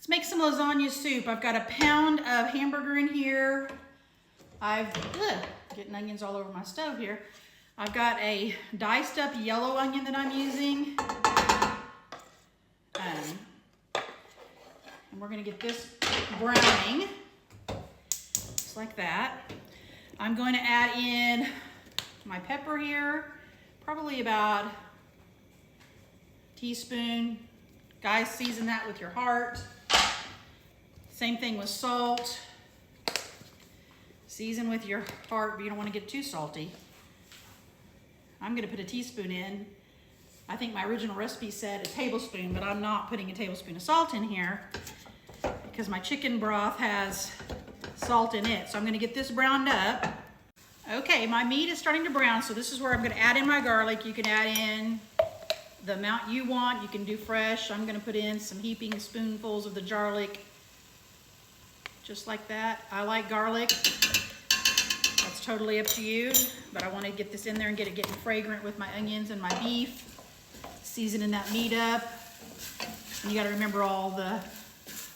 Let's make some lasagna soup. I've got a pound of hamburger in here. Getting onions all over my stove here. I've got a diced up yellow onion that I'm using. And we're gonna get this browning, just like that. I'm going to add in my pepper here, probably about a teaspoon. Guys, season that with your heart. Same thing with salt. Season with your heart, but you don't want to get too salty. I'm gonna put a teaspoon in. I think my original recipe said a tablespoon, but I'm not putting a tablespoon of salt in here because my chicken broth has salt in it. So I'm gonna get this browned up. Okay, my meat is starting to brown, so this is where I'm gonna add in my garlic. You can add in the amount you want. You can do fresh. I'm gonna put in some heaping spoonfuls of the garlic, just like that. I like garlic. That's totally up to you, but I wanna get this in there and get it getting fragrant with my onions and my beef. Seasoning that meat up. And you gotta remember all the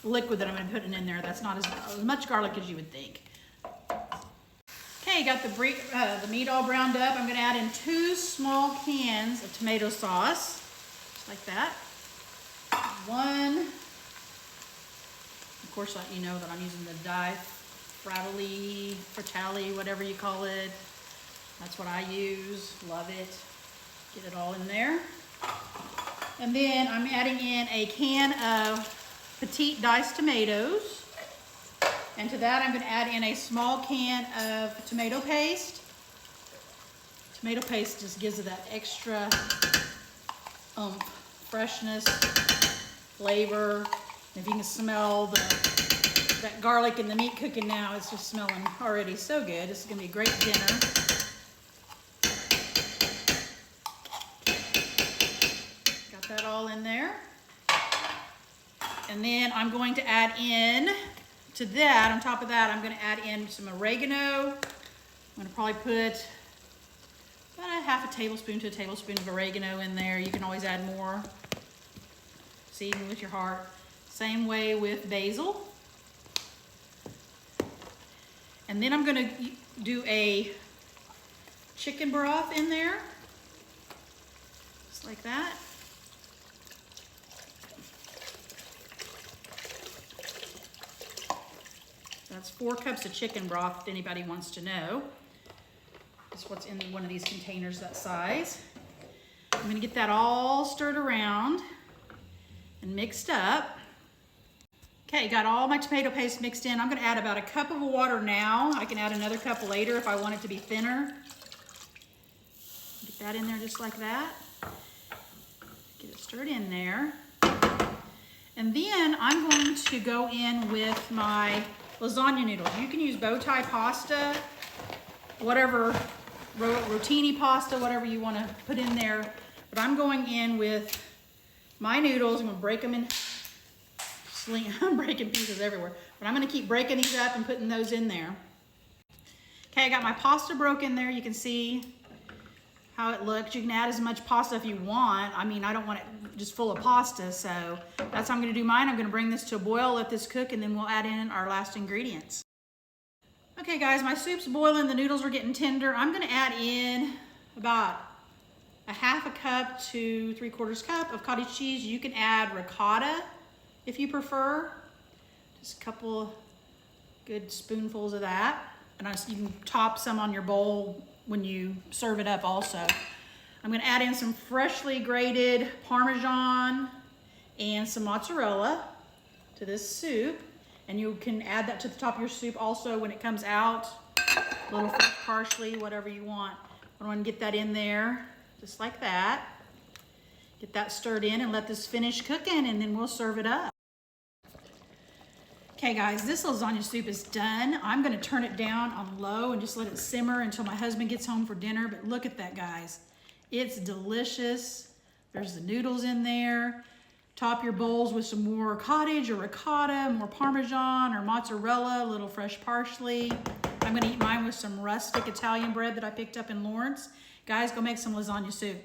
liquid that I'm gonna be putting in there. That's not as much garlic as you would think. Okay, got the meat all browned up. I'm gonna add in 2 small cans of tomato sauce, just like that. 1, of course, you know that I'm using the Fratelli, whatever you call it. That's what I use, love it. Get it all in there. And then I'm adding in a can of petite diced tomatoes. And to that, I'm gonna add in a small can of tomato paste. Tomato paste just gives it that extra freshness, flavor. And if you can smell that garlic and the meat cooking now, it's just smelling already so good. This is gonna be a great dinner. Got that all in there. And then I'm going to add in to that, on top of that, I'm gonna add in some oregano. I'm gonna probably put about a half a tablespoon to a tablespoon of oregano in there. You can always add more. Season with your heart. Same way with basil. And then I'm gonna do a chicken broth in there, just like that. That's 4 cups of chicken broth, if anybody wants to know. That's what's in one of these containers that size. I'm gonna get that all stirred around and mixed up. Okay, got all my tomato paste mixed in. I'm gonna add about a cup of water now. I can add another cup later if I want it to be thinner. Get that in there just like that. Get it stirred in there. And then I'm going to go in with my lasagna noodles. You can use bow tie pasta, whatever, rotini pasta, whatever you want to put in there. But I'm going in with my noodles. I'm going to break them in. I'm breaking pieces everywhere. But I'm going to keep breaking these up and putting those in there. Okay, I got my pasta broke in there. You can see how it looks. You can add as much pasta if you want. I mean, I don't want it just full of pasta, so that's how I'm gonna do mine. I'm gonna bring this to a boil, let this cook, and then we'll add in our last ingredients. Okay guys, my soup's boiling, the noodles are getting tender. I'm gonna add in about a half a cup to 3/4 cup of cottage cheese. You can add ricotta if you prefer. Just a couple good spoonfuls of that. And you can top some on your bowl when you serve it up also. I'm gonna add in some freshly grated Parmesan and some mozzarella to this soup. And you can add that to the top of your soup also when it comes out. A little fresh parsley, whatever you want. I want to get that in there, just like that. Get that stirred in and let this finish cooking, and then we'll serve it up. Okay guys, this lasagna soup is done. I'm gonna turn it down on low and just let it simmer until my husband gets home for dinner. But look at that, guys. It's delicious. There's the noodles in there. Top your bowls with some more cottage or ricotta, more Parmesan or mozzarella, a little fresh parsley. I'm gonna eat mine with some rustic Italian bread that I picked up in Lawrence. Guys, go make some lasagna soup.